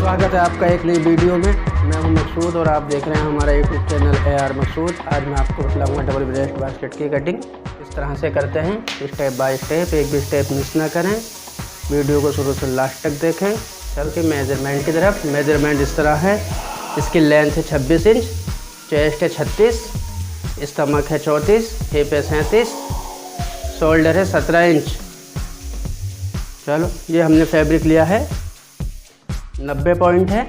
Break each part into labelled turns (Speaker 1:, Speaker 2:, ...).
Speaker 1: स्वागत है आपका एक नई वीडियो में। मैं हूं मकसूद और आप देख रहे हैं हमारा यूट्यूब चैनल AR मकसूद। आज मैं आपको बताऊंगा डबल ब्रेस्ट बास्केट की कटिंग किस तरह से करते हैं, स्टेप बाय स्टेप। एक भी स्टेप मिस ना करें, वीडियो को शुरू से लास्ट तक देखें। चलते मेजरमेंट की तरफ। मेजरमेंट इस तरह है, इसकी लेंथ है 26 इंच, चेस्ट है 36, स्टमक है 34, हिप है 37, शोल्डर है 17 इंच। चलो ये हमने फैब्रिक लिया है 90 पॉइंट है,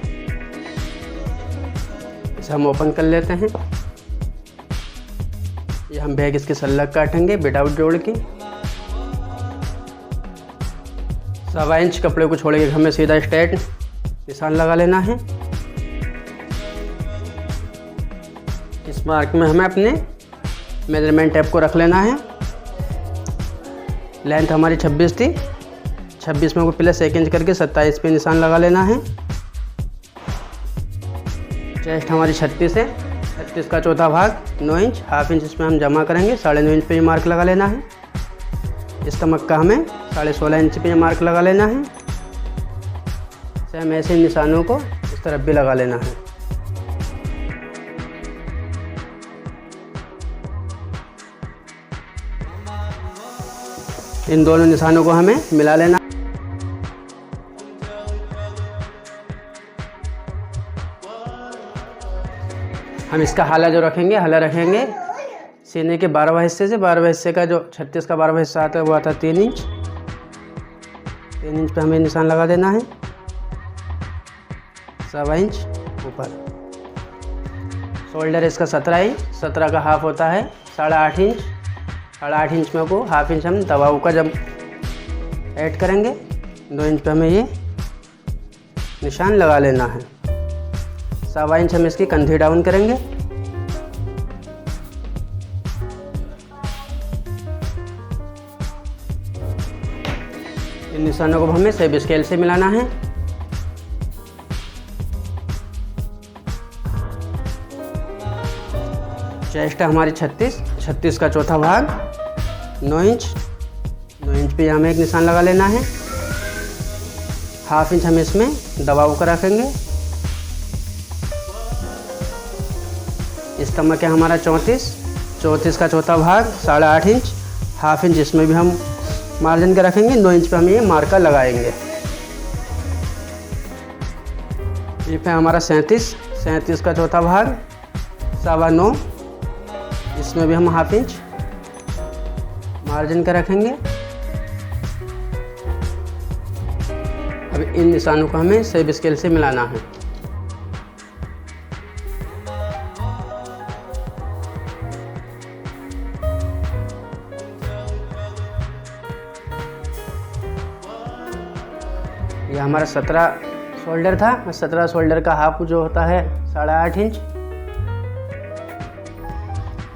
Speaker 1: इसे हम ओपन कर लेते हैं। ये हम बैग इसके सल्लग काटेंगे विदाउट जोड़ की। 1.25 इंच कपड़े को छोड़ के हमें सीधा स्ट्रेट निशान लगा लेना है। इस मार्क में हमें अपने मेजरमेंट टेप को रख लेना है। लेंथ हमारी 26 थी, 26 में को प्लस 1 इंच करके 27 पे निशान लगा लेना है। चेस्ट हमारी 36 है, 36 का चौथा भाग 9 इंच, हाफ इंच इसमें हम जमा करेंगे। 9.5 इंच पे ये मार्क लगा लेना है। स्टमक का हमें 16.5 इंच पे ये मार्क लगा लेना है। सेम ऐसे निशानों को इस तरफ भी लगा लेना है। इन दोनों निशानों को हमें मिला लेना। हम इसका हाला जो रखेंगे, हाला रखेंगे सीने के 12वां हिस्से से। 12वां हिस्से का जो 36 का 12वां हिस्सा आता है वो आता है 3 इंच। 3 इंच पे हमें निशान लगा देना है। 1.25 इंच ऊपर। शोल्डर इसका 17 इंच, 17 का हाफ होता है 8.5 इंच। 8.5 इंच में को हाफ इंच हम दबाव का जब ऐड करेंगे 2 इंच पे हमें ये निशान लगा लेना है। 1.25 इंच हम इसकी कंधी डाउन करेंगे। इन निशानों को हमें सेब स्केल से मिलाना है। चेस्ट है हमारी 36, 36 का चौथा भाग 9 इंच। 9 इंच पे हमें एक निशान लगा लेना है। हाफ इंच हम इसमें दबाव कर रखेंगे। स्टमक है हमारा 34, 34 का चौथा भाग 8.5 इंच। हाफ इंच इसमें भी हम मार्जिन का रखेंगे। 9 इंच पे हम ये मार्कर लगाएंगे। ये पे हमारा 37, 37 का चौथा भाग 9.25, इसमें भी हम हाफ इंच मार्जिन का रखेंगे। अब इन निशानों को हमें सेब स्केल से मिलाना है। ये हमारा 17 शोल्डर था। 17 शोल्डर का हाफ जो होता है 8.5 इंच।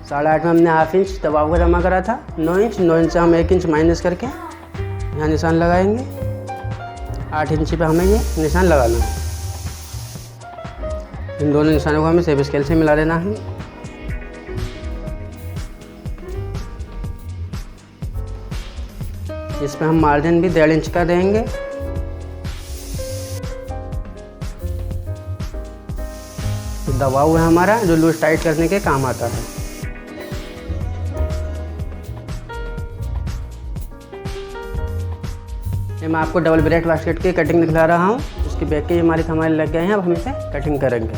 Speaker 1: 8.5 में हमने हाफ इंच दबाव का जमा करा था। 9 इंच, 9 इंच से हम 1 इंच माइनस करके यहाँ निशान लगाएंगे। 8 इंच पे हमें ये निशान लगाना है। इन दोनों निशानों को हमें सेब स्केल से मिला लेना है। इसमें हम मार्जिन भी 1.5 इंच का देंगे। दबाव है हमारा जो लूज टाइट करने के काम आता है। ये मैं आपको डबल ब्रेस्ट बास्केट की कटिंग दिखला रहा हूँ। उसकी बैक के हमारे लग गए हैं। अब हम इसे कटिंग करेंगे।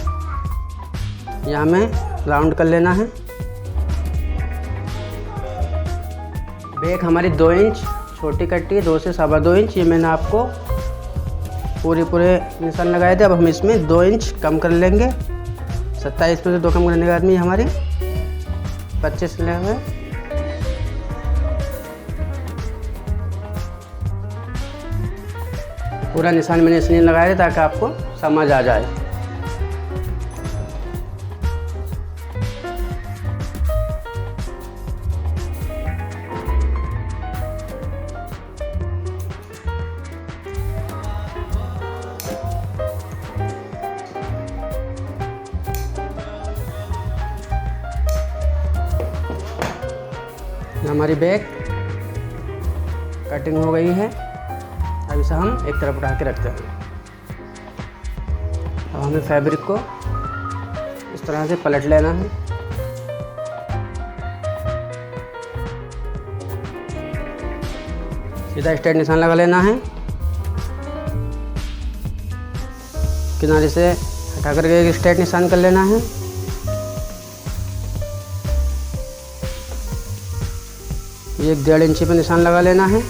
Speaker 1: यहाँ हमें राउंड कर लेना है। बैक हमारी 2 इंच छोटी कट्टी है, 2 से 2.25 इंच। ये मैंने आपको पूरे निशान लगाए थे। अब हम इसमें 2 इंच कम कर लेंगे। 27 पे से 2 कम करने के बाद में हमारी 25 ले हुए। पूरा निशान मैंने इसलिए लगाया था ताकि आपको समझ आ जाए। हमारी बैक कटिंग हो गई है। अब इसे हम एक तरफ उठा के रखते हैं। अब हमें फैब्रिक को इस तरह से पलट लेना है। सीधा स्ट्रेट निशान लगा लेना है। किनारे से हटा करके एक स्ट्रेट निशान कर लेना है। ये 1.5 इंची पे निशान लगा लेना है,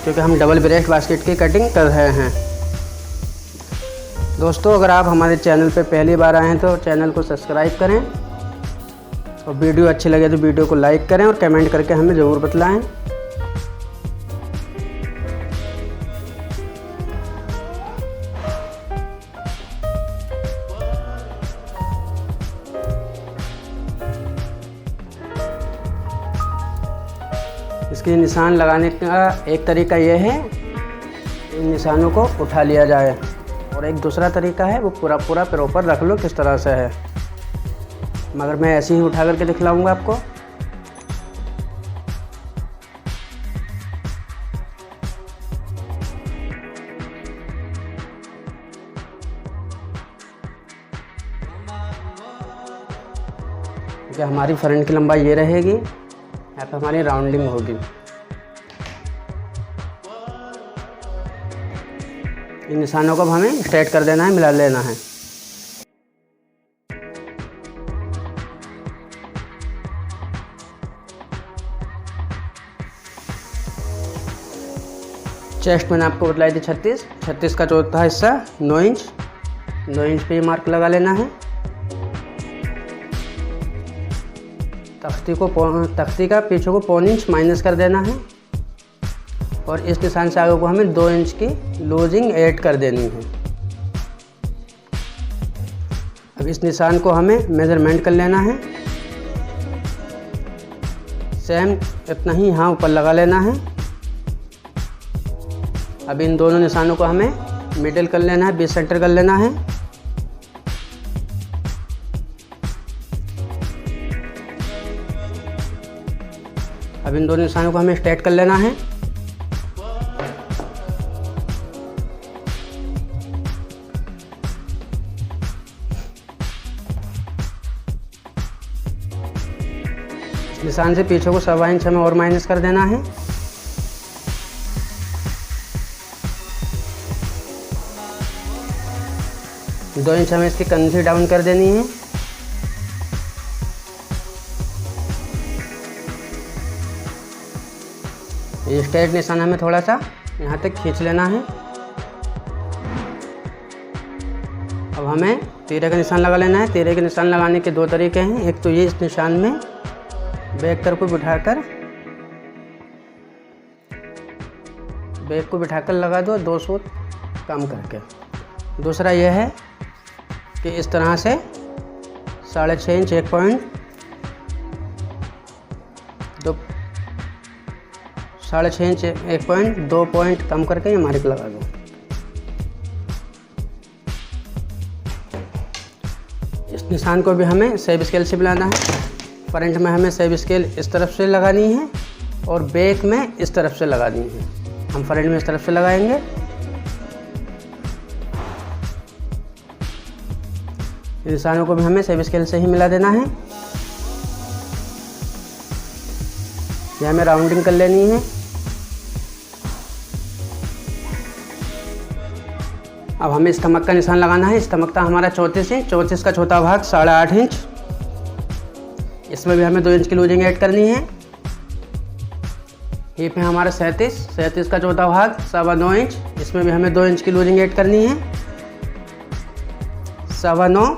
Speaker 1: क्योंकि हम डबल ब्रेस्ट बास्केट की कटिंग कर रहे हैं। दोस्तों, अगर आप हमारे चैनल पे पहली बार आए हैं तो चैनल को सब्सक्राइब करें, और वीडियो अच्छी लगे तो वीडियो को लाइक करें और कमेंट करके हमें ज़रूर बतलाएं। इसके निशान लगाने का एक तरीका यह है, इन निशानों को उठा लिया जाए, और एक दूसरा तरीका है वो पूरा प्रॉपर रख लो किस तरह से है, मगर मैं ऐसे ही उठा करके दिखलाऊंगा आपको। क्योंकि हमारी फ्रंट की लंबाई ये रहेगी, यहाँ पे हमारी राउंडिंग होगी। इन निशानों को अब हमें स्ट्रेट कर देना है, मिला लेना है। चेस्ट मैंने आपको बतलाई थी 36 का चौथा हिस्सा 9 इंच पे मार्क लगा लेना है। तख्ती का पीछे को 1.25 इंच माइनस कर देना है, और इस निशान से आगे को हमें 2 इंच की लूजिंग ऐड कर देनी है। अब इस निशान को हमें मेजरमेंट कर लेना है, सेम इतना ही यहाँ ऊपर लगा लेना है। अब इन दोनों निशानों को हमें मिडिल कर लेना है, बीच सेंटर कर लेना है। अब इन दोनों निशानों को हमें स्ट्रेट कर लेना है। निशान से पीछे को 1.25 इंच हमें और माइनस कर देना है। दो इंच हमें इसकी कंधी डाउन कर देनी है। ये स्ट्रेट निशान हमें थोड़ा सा यहाँ तक खींच लेना है। अब हमें तीरे का निशान लगा लेना है। तीरे के निशान लगाने के 2 तरीके हैं। एक तो ये इस निशान में बैक तरफ को बिठाकर लगा दो 2 सूत कम करके। दूसरा यह है कि इस तरह से 6.5 इंच 6.5 इंच 1.2 पॉइंट कम करके ये मार्क लगा दो। इस निशान को भी हमें सेब स्केल से मिलाना है। फ्रंट में हमें सेब स्केल इस तरफ से लगानी है और बैक में इस तरफ से लगानी है। हम फ्रंट में इस तरफ से लगाएंगे। निशानों को भी हमें सेब स्केल से ही मिला देना है। यह हमें राउंडिंग कर लेनी है। अब हमें स्टमक का निशान लगाना है। स्टमक का हमारा 34 इंच, 34 का चौथा भाग 8.5 इंच। इसमें भी हमें 2 इंच की लूजिंग ऐड करनी है। हिप है हमारा 37 का चौथा भाग 9.25 इंच। इसमें भी हमें 2 इंच की लूजिंग ऐड करनी है। 9.25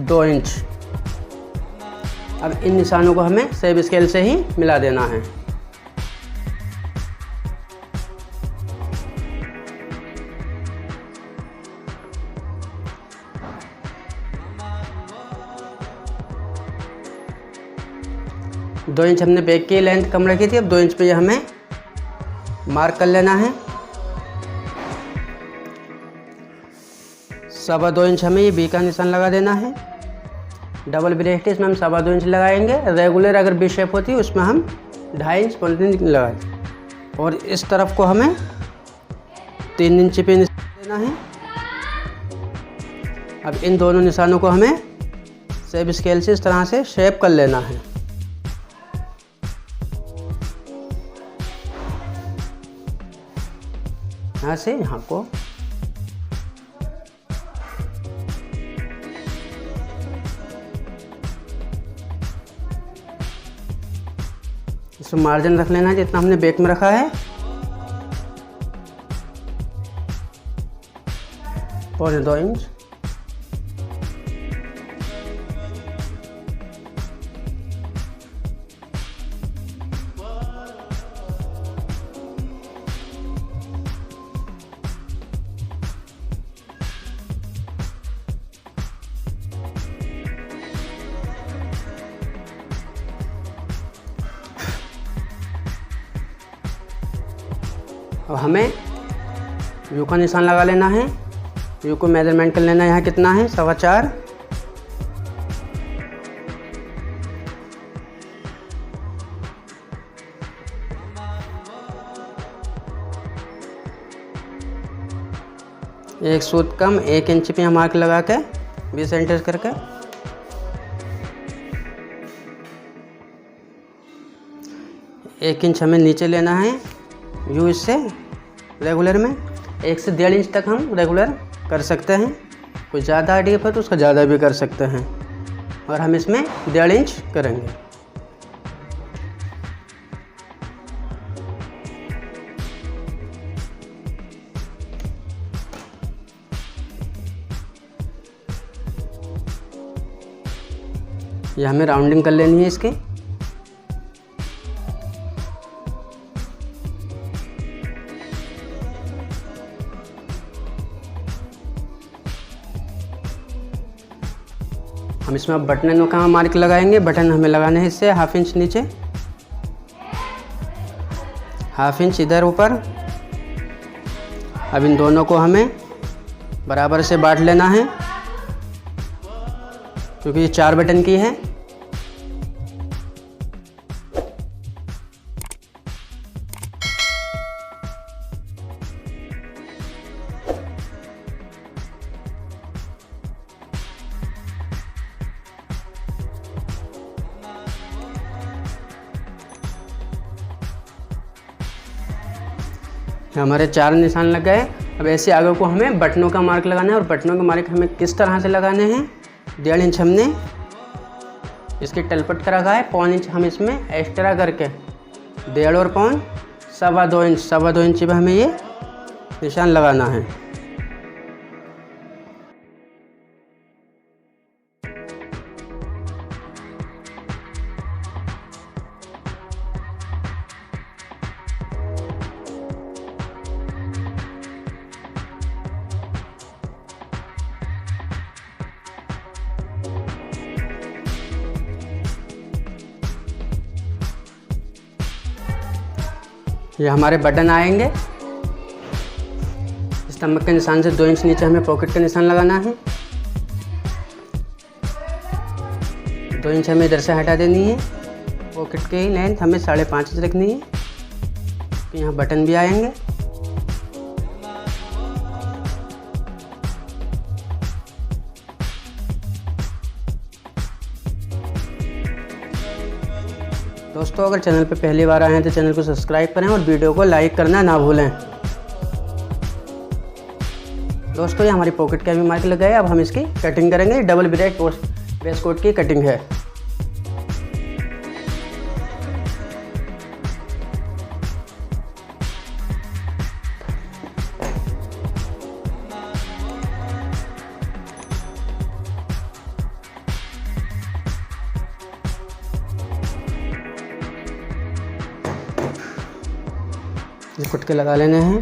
Speaker 1: 2 इंच। अब इन निशानों को हमें सेब स्केल से ही मिला देना है। दो इंच हमने बैक की लेंथ कम रखी थी। अब 2 इंच पे हमें मार्क कर लेना है। 2.25 इंच हमें ये बी का निशान लगा देना है। डबल ब्रेस्ट इसमें हम 2.25 इंच लगाएंगे। रेगुलर अगर बी शेप होती है उसमें हम 2.5 इंच पॉलिथीन लगाएंगे। और इस तरफ को हमें 3 इंच पे निशान देना है। अब इन दोनों निशानों को हमें शेप स्केल से इस तरह से शेप कर लेना है। यहाँ से यहाँ को इसमें मार्जिन रख लेना है जितना हमने बैक में रखा है, 1.25 इंच। अब हमें यू का निशान लगा लेना है। यू को मेजरमेंट कर लेना है, यहाँ कितना है 4.25। एक सूत कम 1 इंच पे मार्क लगा के 20 सेंटीमीटर करके एक इंच हमें नीचे लेना है यू इससे रेगुलर में। 1 से 1.5 इंच तक हम रेगुलर कर सकते हैं। कुछ ज़्यादा डीप है तो उसका ज़्यादा भी कर सकते हैं, और हम इसमें 1.5 इंच करेंगे। ये हमें राउंडिंग कर लेनी है इसकी। हम इसमें अब बटन का मार्क लगाएंगे। बटन हमें लगाने हैं इससे 1/2 इंच नीचे, 1/2 इंच इधर ऊपर। अब इन दोनों को हमें बराबर से बांट लेना है, क्योंकि ये 4 बटन की है। हमारे 4 निशान लग गए। अब ऐसे आगे को हमें बटनों का मार्क लगाना है, और बटनों का मार्क हमें किस तरह से लगाने हैं। 1.5 इंच हमने इसकी तलपट का रखा है, 1.25 इंच हम इसमें एक्स्ट्रा करके 1.5 और 1.25 2.25 इंच, 2.25 इंच पे हमें ये निशान लगाना है। ये हमारे बटन आएंगे। इस तम्बक के निशान से 2 इंच नीचे हमें पॉकेट का निशान लगाना है। 2 इंच हमें इधर से हटा देनी है। पॉकेट की लेंथ हमें 5.5 इंच रखनी है, तो यहाँ बटन भी आएंगे। दोस्तों, अगर चैनल पे पहली बार आए हैं तो चैनल को सब्सक्राइब करें और वीडियो को लाइक करना ना भूलें। दोस्तों, ये हमारी पॉकेट का भी मार्क लग गया। अब हम इसकी कटिंग करेंगे। डबल ब्रेस्ट वेस्ट कोट की कटिंग है। ये कुट के लगा लेने हैं।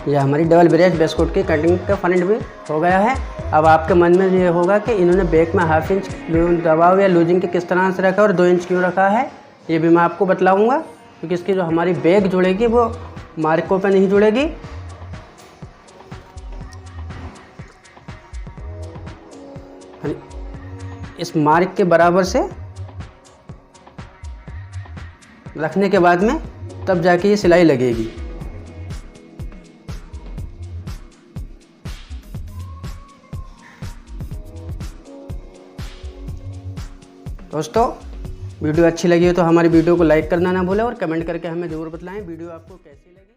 Speaker 1: यह हमारी डबल ब्रेस्ट वेस्ट कोट की कटिंग का फ्रंट भी हो गया है। अब आपके मन में ये होगा कि इन्होंने बैक में 1/2 इंच दबाव या लूजिंग के किस तरह से रखा और 2 इंच क्यों रखा है, ये भी मैं आपको बतलाऊंगा। क्योंकि इसकी जो हमारी बैक जुड़ेगी वो मार्कों पे नहीं जुड़ेगी। इस मार्क के बराबर से रखने के बाद में तब जाके ये सिलाई लगेगी। दोस्तों वीडियो अच्छी लगी हो तो हमारी वीडियो को लाइक करना ना भूलें और कमेंट करके हमें ज़रूर बताएं वीडियो आपको कैसी लगी।